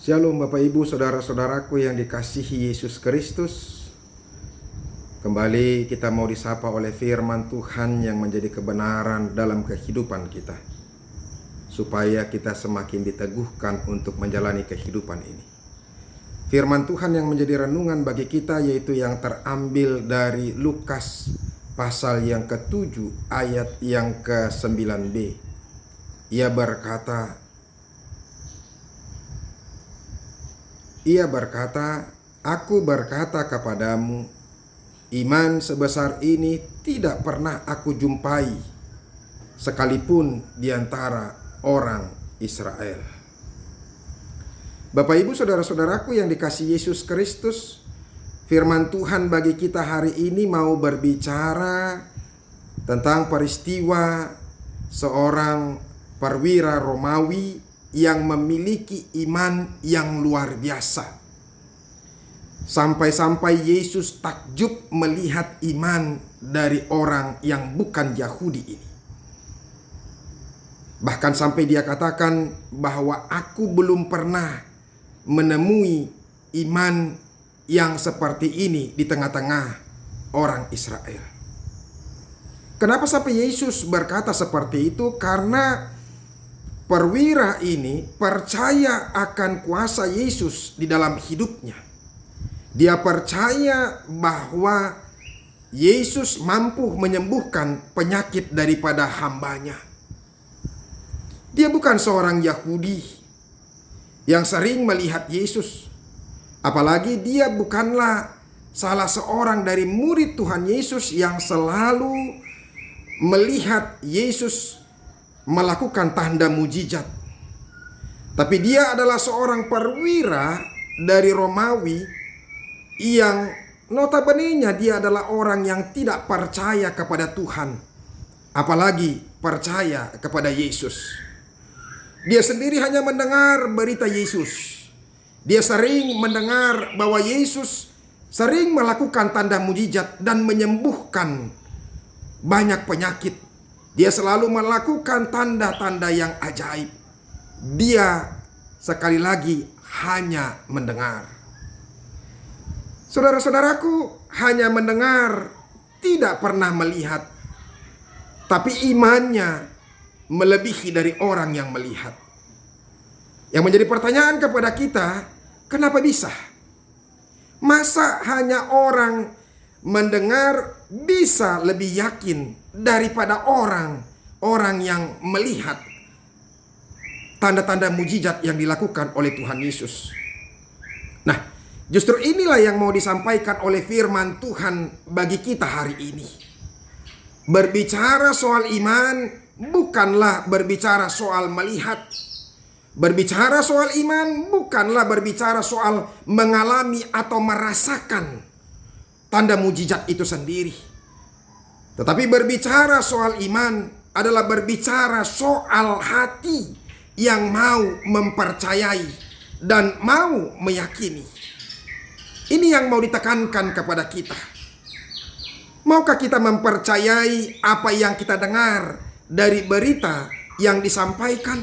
Shalom Bapak Ibu Saudara-saudaraku yang dikasihi Yesus Kristus. Kembali kita mau disapa oleh firman Tuhan yang menjadi kebenaran dalam kehidupan kita, supaya kita semakin diteguhkan untuk menjalani kehidupan ini. Firman Tuhan yang menjadi renungan bagi kita yaitu yang terambil dari Lukas pasal yang ke-7 ayat yang ke-9b. Ia berkata, "Aku berkata kepadamu, iman sebesar ini tidak pernah aku jumpai, sekalipun di antara orang Israel." Bapak Ibu Saudara-saudaraku yang dikasihi Yesus Kristus, firman Tuhan bagi kita hari ini mau berbicara tentang peristiwa seorang perwira Romawi yang memiliki iman yang luar biasa. Sampai-sampai Yesus takjub melihat iman dari orang yang bukan Yahudi ini. Bahkan sampai dia katakan bahwa aku belum pernah menemui iman yang seperti ini di tengah-tengah orang Israel. Kenapa sampai Yesus berkata seperti itu? Karena perwira ini percaya akan kuasa Yesus di dalam hidupnya. Dia percaya bahwa Yesus mampu menyembuhkan penyakit daripada hambanya. Dia bukan seorang Yahudi yang sering melihat Yesus. Apalagi dia bukanlah salah seorang dari murid Tuhan Yesus yang selalu melihat Yesus melakukan tanda mujizat. Tapi dia adalah seorang perwira dari Romawi yang notabene-nya dia adalah orang yang tidak percaya kepada Tuhan, apalagi percaya kepada Yesus. Dia sendiri hanya mendengar berita Yesus. Dia sering mendengar bahwa Yesus sering melakukan tanda mujizat dan menyembuhkan banyak penyakit. Dia selalu melakukan tanda-tanda yang ajaib. Dia sekali lagi hanya mendengar. Saudara-saudaraku, hanya mendengar, tidak pernah melihat. Tapi imannya melebihi dari orang yang melihat. Yang menjadi pertanyaan kepada kita, kenapa bisa? Masa hanya orang mendengar bisa lebih yakin daripada orang yang melihat tanda-tanda mujizat yang dilakukan oleh Tuhan Yesus? Nah, justru inilah yang mau disampaikan oleh firman Tuhan bagi kita hari ini. Berbicara soal iman bukanlah berbicara soal melihat. Berbicara soal iman bukanlah berbicara soal mengalami atau merasakan tanda mujizat itu sendiri. Tetapi berbicara soal iman adalah berbicara soal hati yang mau mempercayai dan mau meyakini. Ini yang mau ditekankan kepada kita. Maukah kita mempercayai apa yang kita dengar dari berita yang disampaikan?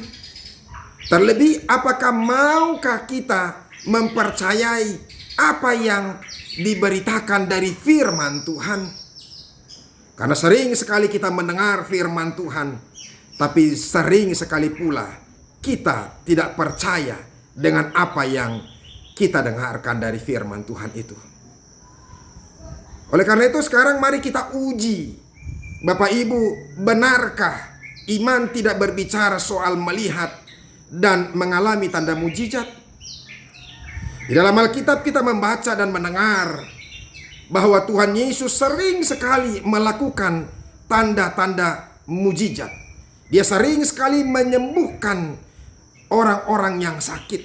Terlebih, apakah maukah kita mempercayai apa yang diberitakan dari firman Tuhan? Karena sering sekali kita mendengar firman Tuhan, tapi sering sekali pula kita tidak percaya dengan apa yang kita dengarkan dari firman Tuhan itu. Oleh karena itu sekarang mari kita uji. Bapak Ibu, benarkah iman tidak berbicara soal melihat dan mengalami tanda mujizat? Di dalam Alkitab kita membaca dan mendengar bahwa Tuhan Yesus sering sekali melakukan tanda-tanda mujizat. Dia sering sekali menyembuhkan orang-orang yang sakit.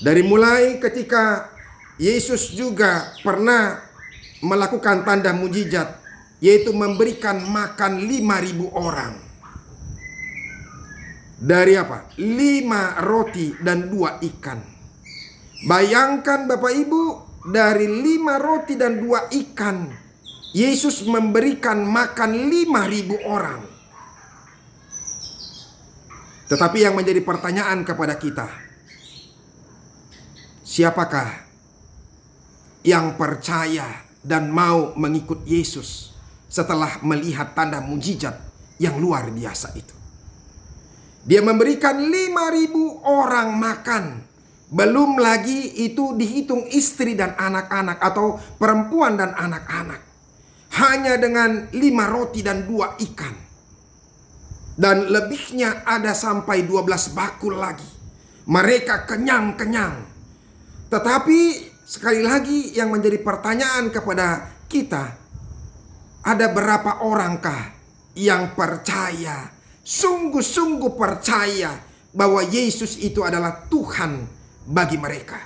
Dari mulai ketika Yesus juga pernah melakukan tanda mujizat, yaitu memberikan makan 5.000 orang. Dari apa? 5 roti dan 2 ikan. Bayangkan Bapak Ibu, dari 5 roti dan 2 ikan, Yesus memberikan makan 5.000 orang. Tetapi yang menjadi pertanyaan kepada kita, Siapakah yang percaya dan mau mengikut Yesus setelah melihat tanda mujizat yang luar biasa itu? Dia memberikan 5.000 orang makan. Belum lagi itu dihitung istri dan anak-anak atau perempuan dan anak-anak. Hanya dengan 5 roti dan 2 ikan. Dan lebihnya ada sampai 12 bakul lagi. Mereka kenyang-kenyang. Tetapi sekali lagi yang menjadi pertanyaan kepada kita, ada berapa orangkah yang percaya, sungguh-sungguh percaya bahwa Yesus itu adalah Tuhan bagi mereka?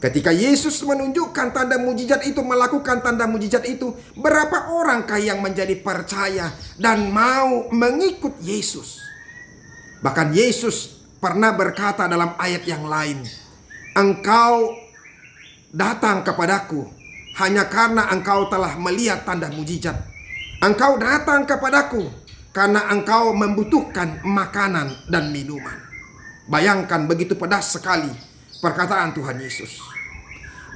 Ketika Yesus menunjukkan tanda mujizat itu, melakukan tanda mujizat itu, berapa orangkah yang menjadi percaya dan mau mengikut Yesus? Bahkan Yesus pernah berkata dalam ayat yang lain, "Engkau datang kepadaku hanya karena engkau telah melihat tanda mujizat. Engkau datang kepadaku karena engkau membutuhkan makanan dan minuman." Bayangkan begitu pedas sekali perkataan Tuhan Yesus.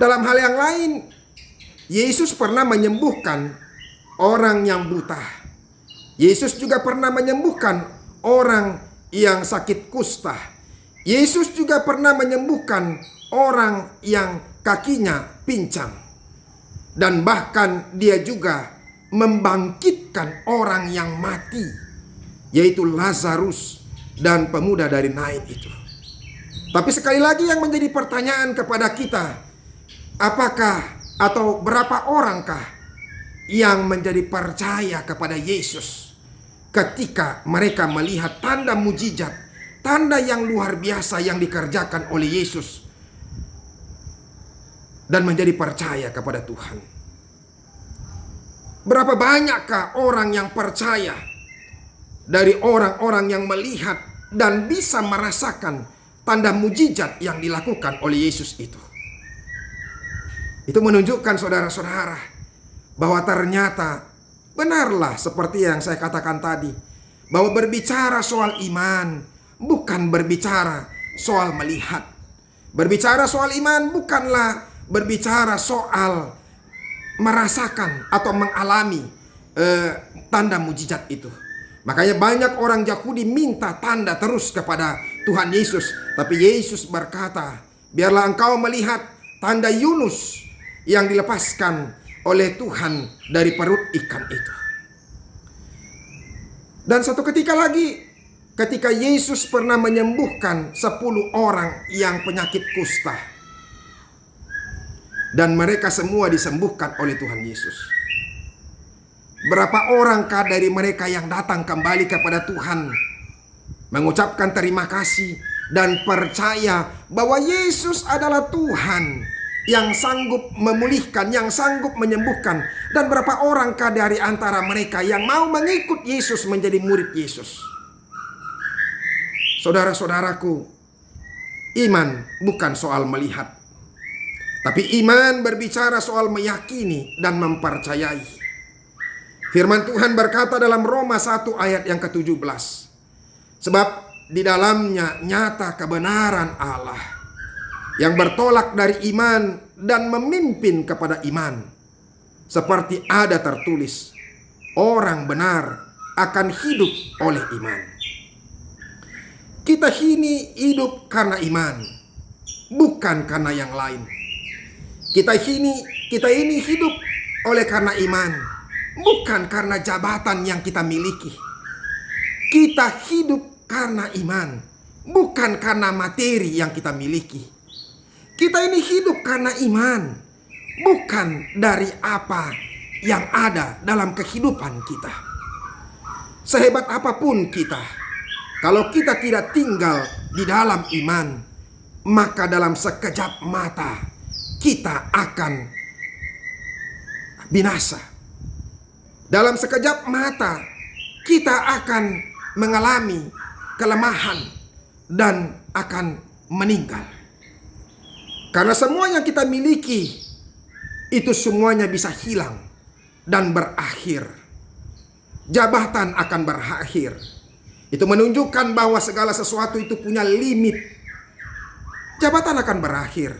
Dalam hal yang lain, Yesus pernah menyembuhkan orang yang buta. Yesus juga pernah menyembuhkan orang yang sakit kusta. Yesus juga pernah menyembuhkan orang yang kakinya pincang. Dan bahkan dia juga membangkitkan orang yang mati, yaitu Lazarus dan pemuda dari Nain itu. Tapi sekali lagi yang menjadi pertanyaan kepada kita, apakah atau berapa orangkah yang menjadi percaya kepada Yesus ketika mereka melihat tanda mujizat, tanda yang luar biasa yang dikerjakan oleh Yesus, dan menjadi percaya kepada Tuhan? Berapa banyakkah orang yang percaya dari orang-orang yang melihat dan bisa merasakan tanda mujizat yang dilakukan oleh Yesus itu? Itu menunjukkan saudara-saudara bahwa ternyata benarlah seperti yang saya katakan tadi, bahwa berbicara soal iman bukan berbicara soal melihat. Berbicara soal iman bukanlah berbicara soal merasakan atau mengalami tanda mujizat itu. Makanya banyak orang Yahudi minta tanda terus kepada Tuhan Yesus. Tapi Yesus berkata, biarlah engkau melihat tanda Yunus yang dilepaskan oleh Tuhan dari perut ikan itu. Dan satu ketika lagi, ketika Yesus pernah menyembuhkan 10 orang yang penyakit kusta, dan mereka semua disembuhkan oleh Tuhan Yesus. Berapa orangkah dari mereka yang datang kembali kepada Tuhan, mengucapkan terima kasih dan percaya bahwa Yesus adalah Tuhan yang sanggup memulihkan, yang sanggup menyembuhkan? Dan berapa orangkah dari antara mereka yang mau mengikut Yesus menjadi murid Yesus? Saudara-saudaraku, iman bukan soal melihat, tapi iman berbicara soal meyakini dan mempercayai. Firman Tuhan berkata dalam Roma 1 ayat yang ke-17, sebab di dalamnya nyata kebenaran Allah yang bertolak dari iman dan memimpin kepada iman. Seperti ada tertulis, orang benar akan hidup oleh iman. Kita ini hidup karena iman, bukan karena yang lain. Kita ini hidup oleh karena iman, bukan karena jabatan yang kita miliki. Kita hidup karena iman, bukan karena materi yang kita miliki. Kita ini hidup karena iman, bukan dari apa yang ada dalam kehidupan kita. Sehebat apapun kita, kalau kita tidak tinggal di dalam iman, maka dalam sekejap mata kita akan binasa. Dalam sekejap mata kita akan mengalami kelemahan dan akan meninggal. Karena semua yang kita miliki itu semuanya bisa hilang dan berakhir. Jabatan akan berakhir. Itu menunjukkan bahwa segala sesuatu itu punya limit. Jabatan akan berakhir.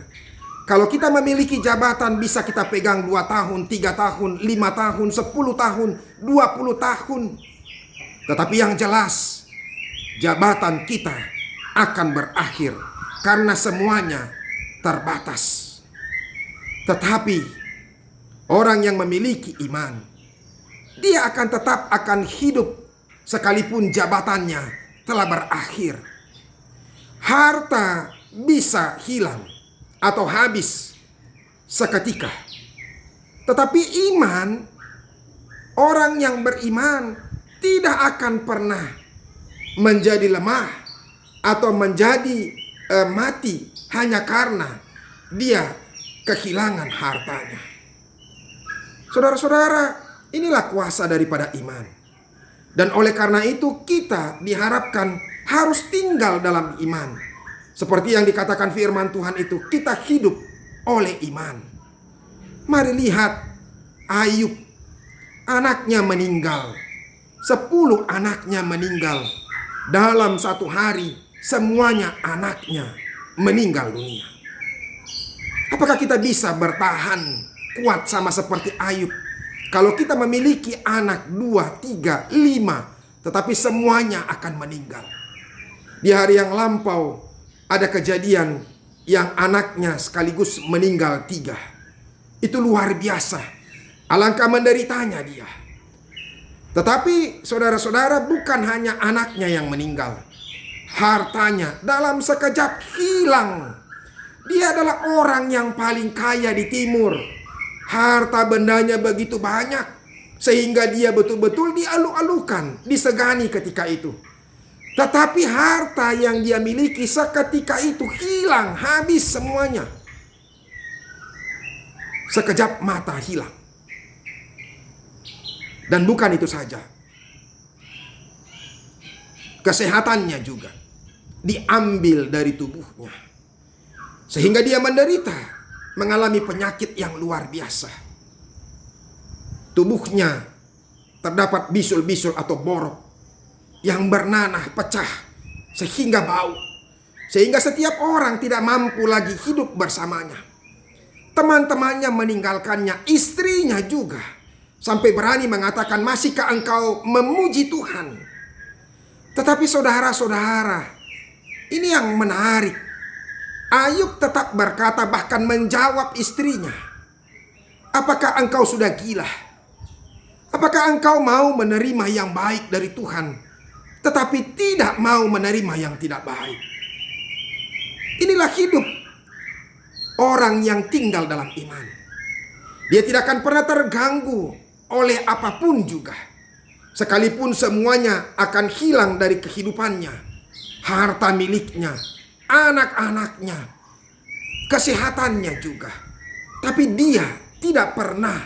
Kalau kita memiliki jabatan bisa kita pegang 2 tahun, 3 tahun, 5 tahun, 10 tahun, 20 tahun. Tetapi yang jelas, jabatan kita akan berakhir karena semuanya terbatas. Tetapi orang yang memiliki iman, dia akan tetap akan hidup sekalipun jabatannya telah berakhir. Harta bisa hilang atau habis seketika. Tetapi iman, orang yang beriman tidak akan pernah menjadi lemah atau menjadi mati hanya karena dia kehilangan hartanya. Saudara-saudara, inilah kuasa daripada iman. Dan oleh karena itu kita diharapkan harus tinggal dalam iman. Seperti yang dikatakan firman Tuhan itu, kita hidup oleh iman. Mari lihat Ayub, anaknya meninggal. 10 anaknya meninggal. Dalam 1 hari semuanya anaknya meninggal dunia. Apakah kita bisa bertahan kuat sama seperti Ayub? Kalau kita memiliki anak 2, 3, 5, tetapi semuanya akan meninggal. Di hari yang lampau ada kejadian yang anaknya sekaligus meninggal 3. Itu luar biasa. Alangkah menderitanya dia. Tetapi saudara-saudara, bukan hanya anaknya yang meninggal. Hartanya dalam sekejap hilang. Dia adalah orang yang paling kaya di timur. Harta bendanya begitu banyak sehingga dia betul-betul dialu-alukan, disegani ketika itu. Tetapi harta yang dia miliki seketika itu hilang, habis semuanya. Sekejap mata hilang. Dan bukan itu saja. Kesehatannya juga diambil dari tubuhnya. Sehingga dia menderita, mengalami penyakit yang luar biasa. Tubuhnya terdapat bisul-bisul atau borok yang bernanah, pecah, sehingga bau. Sehingga setiap orang tidak mampu lagi hidup bersamanya. Teman-temannya meninggalkannya, istrinya juga. Sampai berani mengatakan, masihkah engkau memuji Tuhan? Tetapi saudara-saudara, ini yang menarik. Ayub tetap berkata, bahkan menjawab istrinya, apakah engkau sudah gila? Apakah engkau mau menerima yang baik dari Tuhan, tetapi tidak mau menerima yang tidak baik? Inilah hidup orang yang tinggal dalam iman. Dia tidak akan pernah terganggu oleh apapun juga. Sekalipun semuanya akan hilang dari kehidupannya, harta miliknya, anak-anaknya, kesehatannya juga. Tapi dia tidak pernah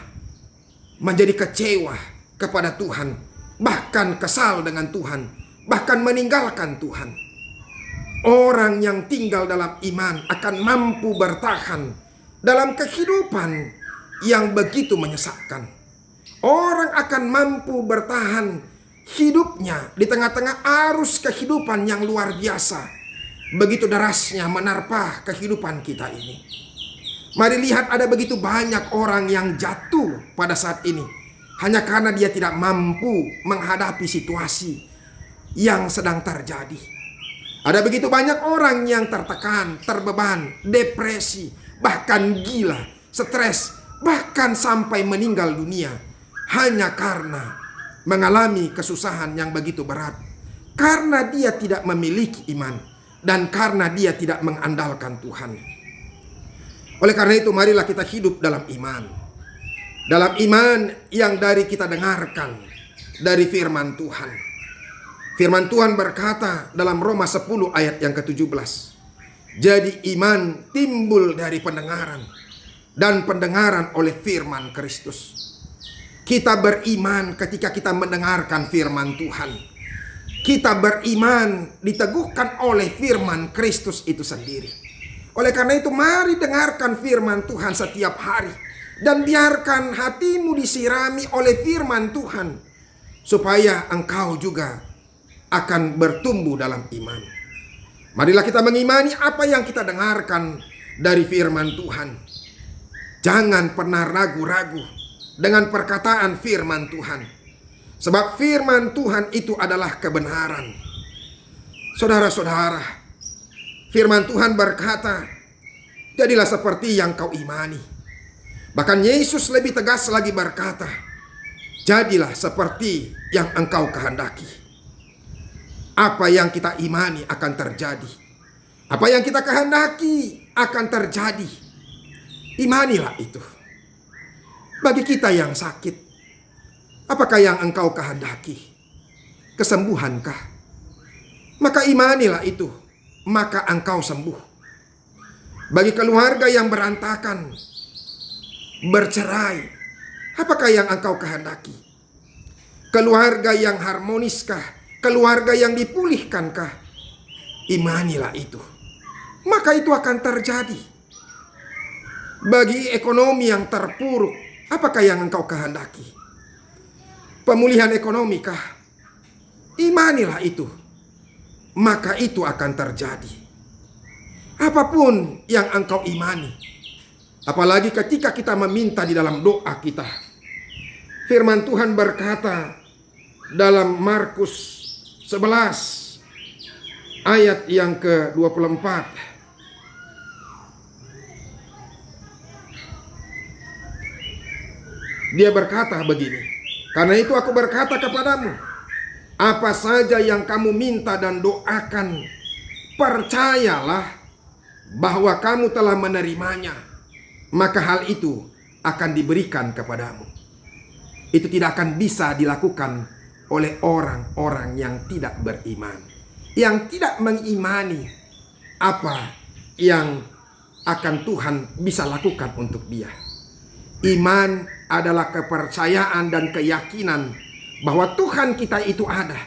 menjadi kecewa kepada Tuhan, bahkan kesal dengan Tuhan, bahkan meninggalkan Tuhan. Orang yang tinggal dalam iman akan mampu bertahan dalam kehidupan yang begitu menyesakkan. Orang akan mampu bertahan hidupnya di tengah-tengah arus kehidupan yang luar biasa. Begitu derasnya menerpa kehidupan kita ini. Mari lihat, ada begitu banyak orang yang jatuh pada saat ini hanya karena dia tidak mampu menghadapi situasi yang sedang terjadi. Ada begitu banyak orang yang tertekan, terbeban, depresi, bahkan gila, stres, bahkan sampai meninggal dunia hanya karena mengalami kesusahan yang begitu berat, karena dia tidak memiliki iman dan karena dia tidak mengandalkan Tuhan. Oleh karena itu, marilah kita hidup dalam iman. Dalam iman yang dari kita dengarkan dari firman Tuhan. Firman Tuhan berkata dalam Roma 10 ayat yang ke-17. Jadi iman timbul dari pendengaran, dan pendengaran oleh firman Kristus. Kita beriman ketika kita mendengarkan firman Tuhan. Kita beriman diteguhkan oleh firman Kristus itu sendiri. Oleh karena itu, mari dengarkan firman Tuhan setiap hari. Dan biarkan hatimu disirami oleh firman Tuhan, supaya engkau juga akan bertumbuh dalam iman. Marilah kita mengimani apa yang kita dengarkan dari firman Tuhan. Jangan pernah ragu-ragu dengan perkataan firman Tuhan. Sebab firman Tuhan itu adalah kebenaran. Saudara-saudara, firman Tuhan berkata, jadilah seperti yang kau imani. Bahkan Yesus lebih tegas lagi berkata, jadilah seperti yang engkau kehendaki. Apa yang kita imani akan terjadi. Apa yang kita kehendaki akan terjadi. Imanilah itu. Bagi kita yang sakit, apakah yang engkau kehendaki? Kesembuhankah? Maka imanilah itu, maka engkau sembuh. Bagi keluarga yang berantakan, bercerai, apakah yang engkau kehendaki? Keluarga yang harmoniskah? Keluarga yang dipulihkankah? Imanilah itu, maka itu akan terjadi. Bagi ekonomi yang terpuruk, apakah yang engkau kehendaki? Pemulihan ekonomi kah? Imanilah itu, maka itu akan terjadi. Apapun yang engkau imani, apalagi ketika kita meminta di dalam doa kita. Firman Tuhan berkata dalam Markus 11 ayat yang ke-24. Dia berkata begini, karena itu aku berkata kepadamu, apa saja yang kamu minta dan doakan, percayalah bahwa kamu telah menerimanya, maka hal itu akan diberikan kepadamu. Itu tidak akan bisa dilakukan oleh orang-orang yang tidak beriman, yang tidak mengimani apa yang akan Tuhan bisa lakukan untuk dia. Iman adalah kepercayaan dan keyakinan bahwa Tuhan kita itu ada,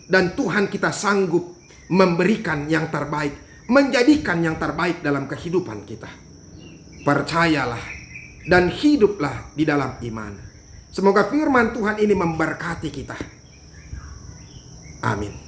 dan Tuhan kita sanggup memberikan yang terbaik, menjadikan yang terbaik dalam kehidupan kita. Percayalah dan hiduplah di dalam iman. Semoga firman Tuhan ini memberkati kita. Amin.